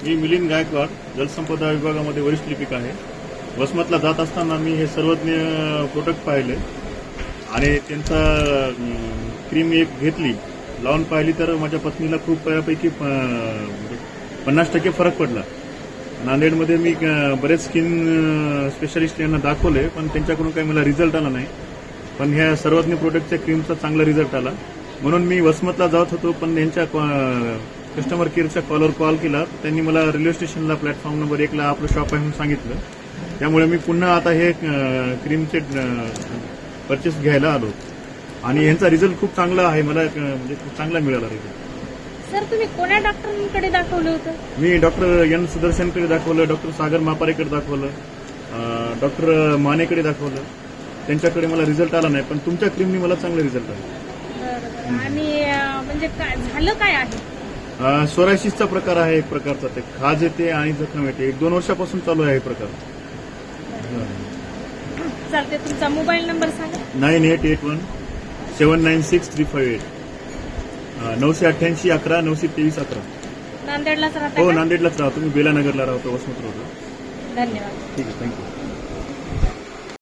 मी मिलिंद गायकवाड, जलसंपदा विभागामध्ये वरिष्ठ लिपिक आहे. वसमतला जात असताना मी हे सर्वज्ञ प्रोडक्ट पाहिले आणि त्यांचा क्रीम एक घेतली, लावून पाहिली तर माझ्या पत्नीला खूप बऱ्यापैकी 50% फरक पडला. नांदेडमध्ये मी बरेच स्किन स्पेशालिस्ट यांना दाखवले, पण त्यांच्याकडून काही मला रिझल्ट आला नाही. पण ह्या सर्वज्ञ प्रोडक्टच्या क्रीमचा चांगला रिझल्ट आला. म्हणून मी वसमतला जात होतो, पण त्यांच्या कस्टमर केअरच्या कॉलवर कॉल केला. त्यांनी मला रेल्वे स्टेशनला प्लॅटफॉर्म नंबर 1 ला आपलं शॉप आहे म्हणून सांगितलं. त्यामुळे मी पुन्हा आता हे क्रीमचे परचेस घ्यायला आलो आणि यांचा रिझल्ट खूप चांगला आहे. मला म्हणजे खूप चांगला मिळाला रिझल्ट. सर, तुम्ही कोण्या डॉक्टरांकडे दाखवलं होतं? मी डॉक्टर एन सुदर्शनकडे दाखवलं, डॉक्टर सागर मापारेकडे दाखवलं, डॉक्टर मानेकडे दाखवलं. त्यांच्याकडे मला रिझल्ट आला नाही, पण तुमच्या क्रीमनी मला चांगला रिझल्ट आला. आणि म्हणजे काय झालं, काय आहे? सोरायसिसचा प्रकार आहे एक प्रकारचा. ते खाज येते आणि जखम येते. 1-2 वर्षापासून चालू आहे हे प्रकार. चालते. तुमचा मोबाईल नंबर सांगा. 9881 796 358 988 11 923 11. नांदेडलाच राहता हो, का? नांदेडलाच राहतो मी. बेलानगरला राहतो, वसमत रोडला. धन्यवाद. ठीक आहे, थँक्यू.